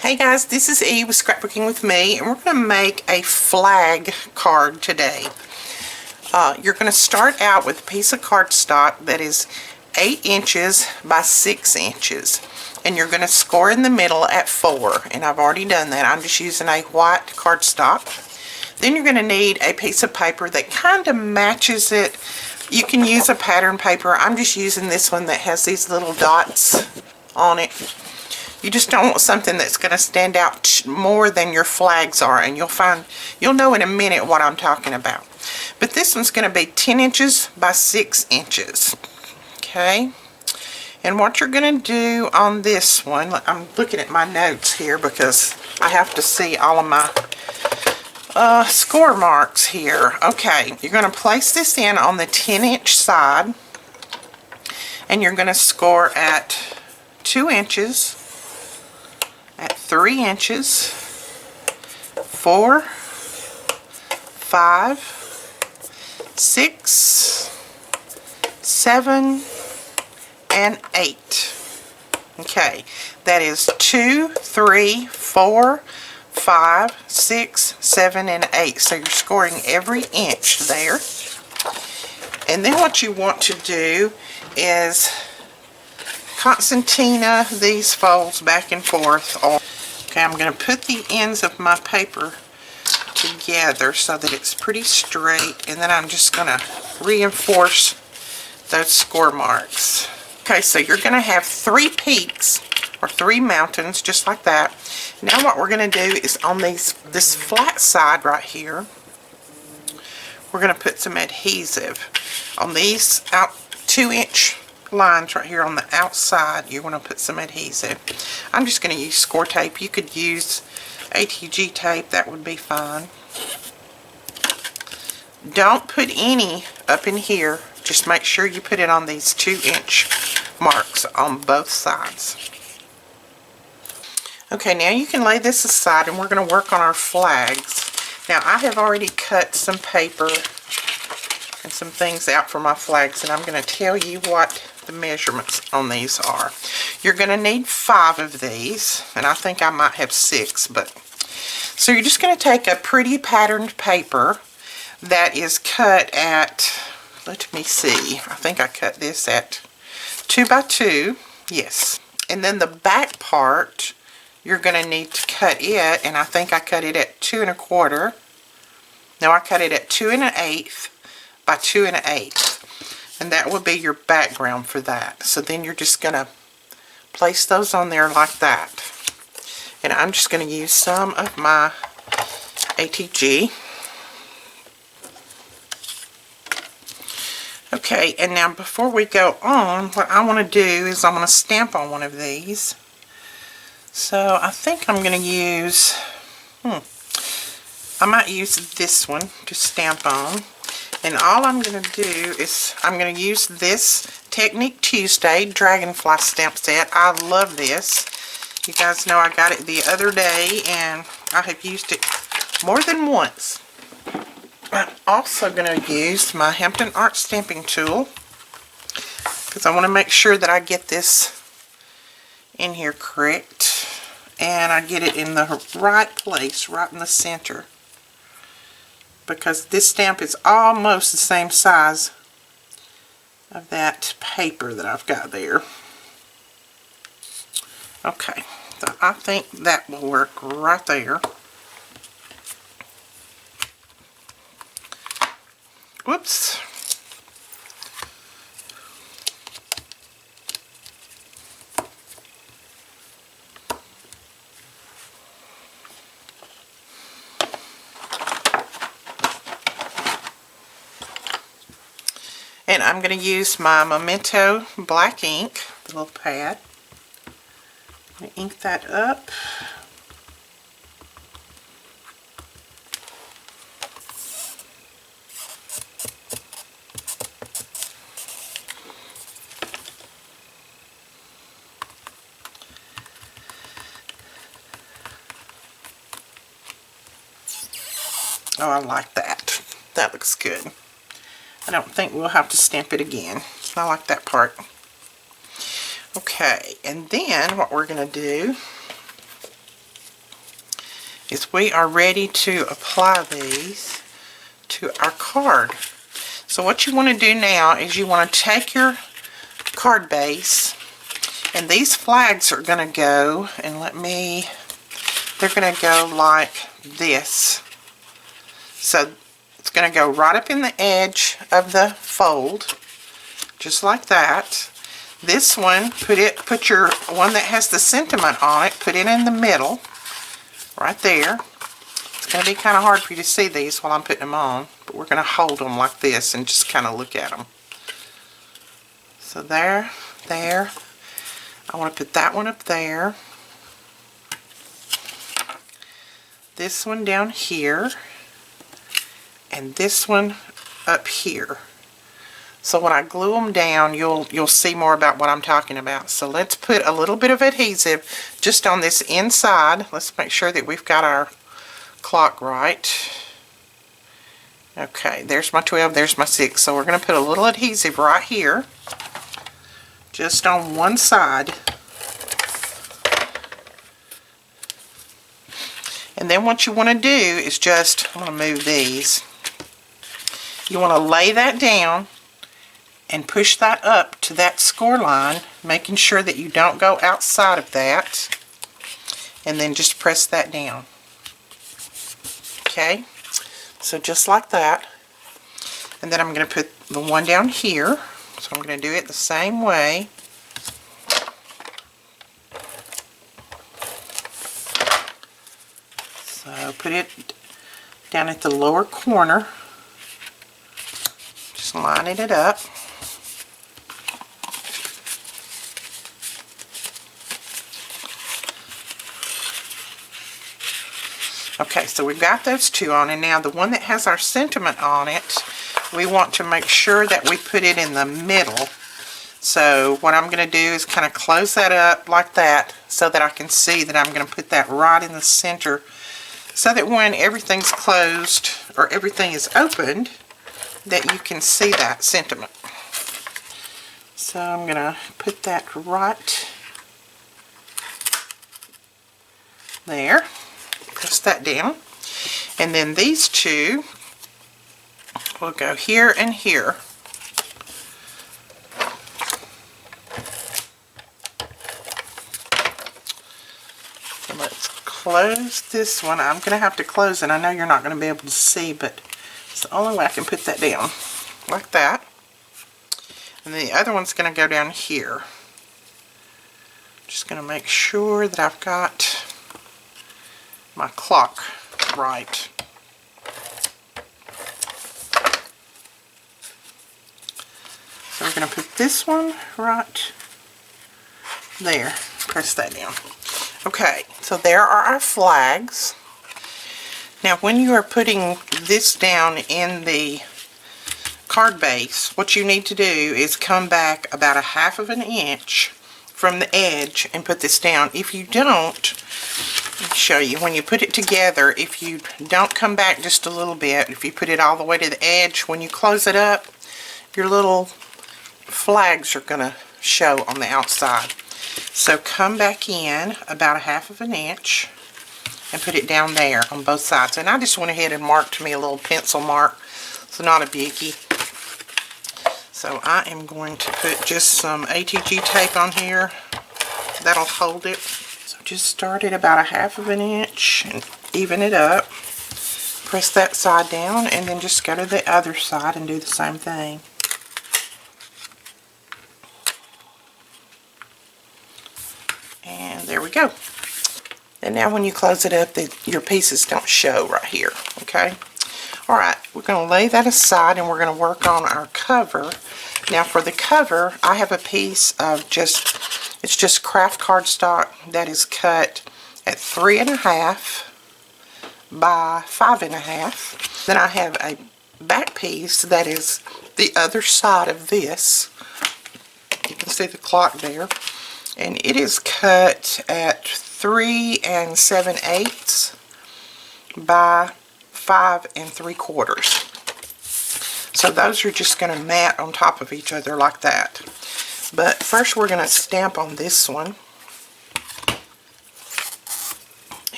Hey guys, this is E with Scrapbooking with me, and we're going to make a flag card today. You're going to start out with a piece of cardstock that is 8 inches by 6 inches, and you're going to score in the middle at 4, and I've already done that. I'm just using a white cardstock. Then you're going to need a piece of paper that kind of matches it. You can use a pattern paper. I'm just using this one that has these little dots on it. You just don't want something that's going to stand out more than your flags are, and you'll know in a minute what I'm talking about. But this one's going to be 10 inches by 6 inches. Okay? And what you're going to do on this one, I'm looking at my notes here because I have to see all of my score marks here. Okay, you're going to place this in on the 10-inch side, and you're going to score at 2 inches, at 3 inches, 4, 5, 6, 7, and 8. Okay, that is 2, 3, 4, 5, 6, 7, and 8. So you're scoring every inch there. And then what you want to do is concertina these folds back and forth. Okay, I'm going to put the ends of my paper together so that it's pretty straight, and then I'm just going to reinforce those score marks. Okay, so you're going to have 3 peaks or 3 mountains just like that. Now what we're going to do is on this flat side right here, we're going to put some adhesive on these 2-inch lines right here on the outside. You want to put some adhesive. I'm just going to use score tape. You could use ATG tape, that would be fine. Don't put any up in here. Just make sure you put it on these 2-inch marks on both sides. Okay, now you can lay this aside, and we're going to work on our flags. Now I have already cut some paper and some things out for my flags, and I'm going to tell you what the measurements on these are. You're going to need 5 of these, and I think I might have 6, but so you're just going to take a pretty patterned paper that is cut at, let me see, I think I cut this at 2 by 2, yes. And then the back part, you're going to need to cut it, and I think I cut it at 2 1/4. No, I cut it at 2 1/8 by 2 1/8. And that will be your background for that. So then you're just going to place those on there like that. And I'm just going to use some of my ATG. Okay, and now before we go on, what I want to do is I'm going to stamp on one of these. So I think I'm going to use, I might use this one to stamp on. And all I'm going to do is I'm going to use this Technique Tuesday Dragonfly stamp set. I love this. You guys know I got it the other day, and I have used it more than once. I'm also going to use my Hampton Art stamping tool because I want to make sure that I get this in here correct, and I get it in the right place, right in the center, because this stamp is almost the same size of that paper that I've got there. Okay, so I think that will work right there. Whoops. And I'm going to use my Memento black ink, the little pad. I'm going to ink that up. Oh, I like that. That looks good. I don't think we'll have to stamp it again. I like that part. Okay, and then what we're going to do is we are ready to apply these to our card. So what you want to do now is you want to take your card base, and these flags are going to go, and they're going to go like this. So it's going to go right up in the edge of the fold, just like that. This one, put your one that has the sentiment on it, put it in the middle, right there. It's going to be kind of hard for you to see these while I'm putting them on, but we're going to hold them like this and just kind of look at them. So there. I want to put that one up there. This one down here. And this one up here. So when I glue them down, you'll see more about what I'm talking about. So let's put a little bit of adhesive just on this inside. Let's make sure that we've got our clock right. Okay, there's my 12, there's my 6. So we're going to put a little adhesive right here, just on one side. And then what you want to do is just, I'm going to move these. You want to lay that down and push that up to that score line, making sure that you don't go outside of that, and then just press that down. Okay, so just like that. And then I'm going to put the one down here, so I'm going to do it the same way. So put it down at the lower corner, just lining it up. Okay, so we've got those two on, and now the one that has our sentiment on it, we want to make sure that we put it in the middle. So what I'm going to do is kind of close that up like that so that I can see that I'm going to put that right in the center, so that when everything's closed or everything is opened, that you can see that sentiment. So I'm going to put that right there. Press that down, and then these two will go here and here. So let's close this one. I'm going to have to close it. I know you're not going to be able to see, but it's the only way I can put that down, like that. And the other one's going to go down here. Just going to make sure that I've got my clock right. So we're going to put this one right there. Press that down. Okay, so there are our flags. Now when you are putting this down in the card base, what you need to do is come back about 1/2 of an inch from the edge and put this down. If you don't, let me show you, when you put it together, if you don't come back just a little bit, if you put it all the way to the edge, when you close it up, your little flags are going to show on the outside. So come back in about 1/2 of an inch and put it down there on both sides. And I just went ahead and marked me a little pencil mark. It's not a biggie. So I am going to put just some ATG tape on here. That'll hold it. So just start at about 1/2 of an inch and even it up. Press that side down and then just go to the other side and do the same thing. And there we go. And now when you close it up, your pieces don't show right here, okay? Alright, we're going to lay that aside and we're going to work on our cover. Now for the cover, I have a piece of it's just craft cardstock that is cut at 3.5 by 5.5. Then I have a back piece that is the other side of this. You can see the clock there. And it is cut at 3 7/8 by 5 3/4. So those are just going to mat on top of each other like that. But first we're going to stamp on this one.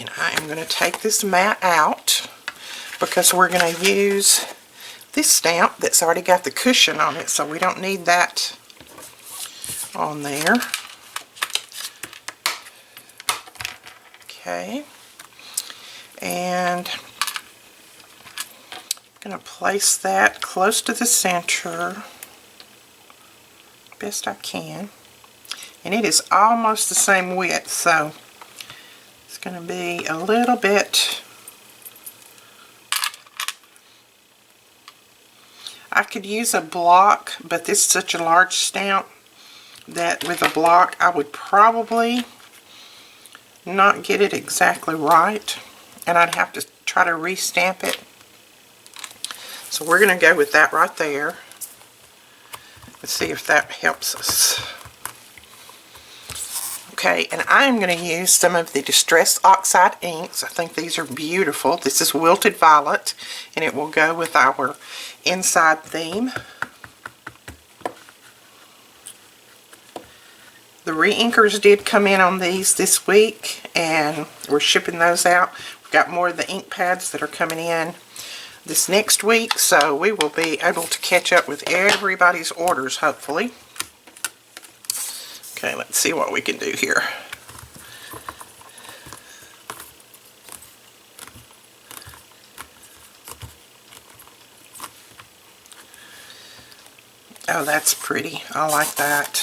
And I am going to take this mat out because we're going to use this stamp that's already got the cushion on it, so we don't need that on there. Okay. And I'm going to place that close to the center best I can. And it is almost the same width, so it's going to be a little bit. I could use a block, but this is such a large stamp that with a block I would probably not get it exactly right, and I'd have to try to re-stamp it. So we're going to go with that right there. Let's see if that helps us. Okay, and I'm going to use some of the Distress Oxide inks. I think these are beautiful. This is Wilted Violet, and it will go with our inside theme. The re-inkers did come in on these this week, and we're shipping those out. We've got more of the ink pads that are coming in this next week, so we will be able to catch up with everybody's orders, hopefully. Okay, let's see what we can do here. Oh, that's pretty. I like that.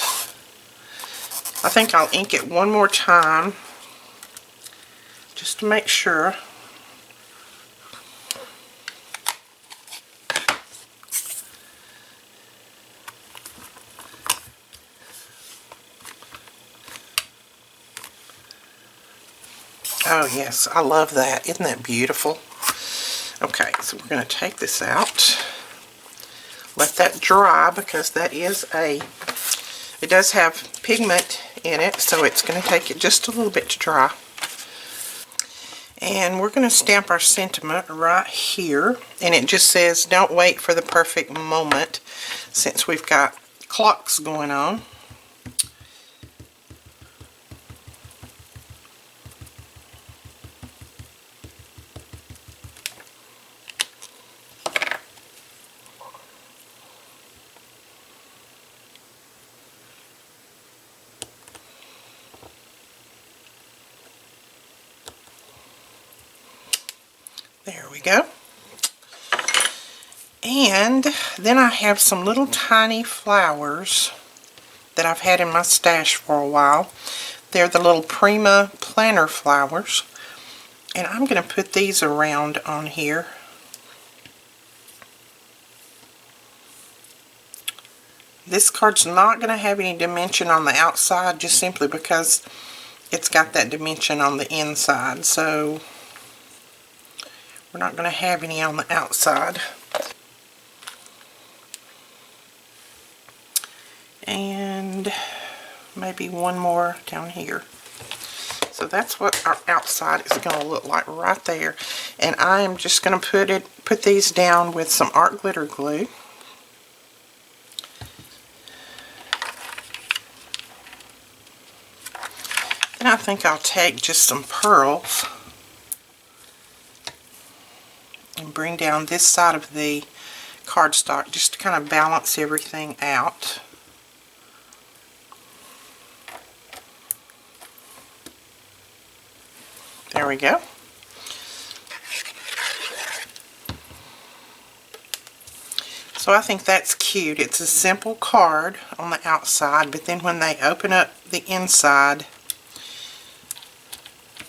I think I'll ink it one more time just to make sure. Oh yes, I love that. Isn't that beautiful? Okay, so we're going to take this out. Let that dry because that is it does have pigment in it, so it's going to take it just a little bit to dry. And we're going to stamp our sentiment right here, and it just says don't wait for the perfect moment, since we've got clocks going on. There we go. And then I have some little tiny flowers that I've had in my stash for a while. They're the little Prima planter flowers. And I'm going to put these around on here. This card's not going to have any dimension on the outside, just simply because it's got that dimension on the inside. So we're not going to have any on the outside. And maybe one more down here. So that's what our outside is going to look like right there. And I am just going to put these down with some art glitter glue. Then I think I'll take just some pearls and bring down this side of the cardstock just to kind of balance everything out. There we go. So I think that's cute. It's a simple card on the outside, but then when they open up the inside,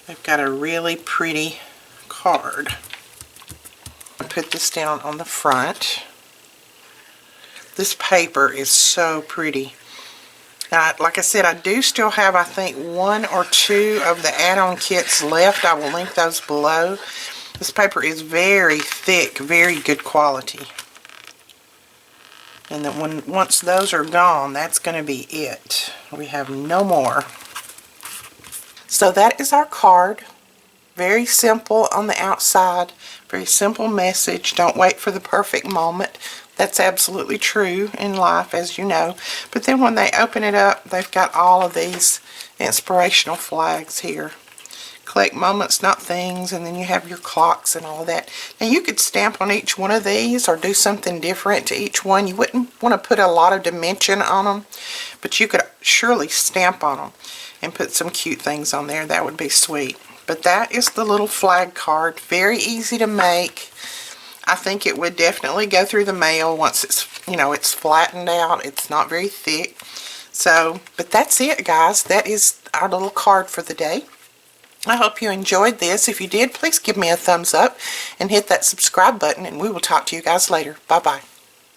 they've got a really pretty card. Put this down on the front. This paper is so pretty. Now, like I said, I do still have, I think, 1 or 2 of the add-on kits left. I will link those below. This paper is very thick, very good quality. And then once those are gone, that's going to be it. We have no more. So that is our card. Very simple on the outside. Very simple message. Don't wait for the perfect moment. That's absolutely true in life, as you know. But then when they open it up, they've got all of these inspirational flags here. collect moments, not things, and then you have your clocks and all that. Now you could stamp on each one of these or do something different to each one. You wouldn't want to put a lot of dimension on them, but you could surely stamp on them and put some cute things on there. That would be sweet. But that is the little flag card. Very easy to make. I think it would definitely go through the mail once it's, you know, it's flattened out. It's not very thick. So, but that's it, guys. That is our little card for the day. I hope you enjoyed this. If you did, please give me a thumbs up and hit that subscribe button, and we will talk to you guys later. Bye-bye.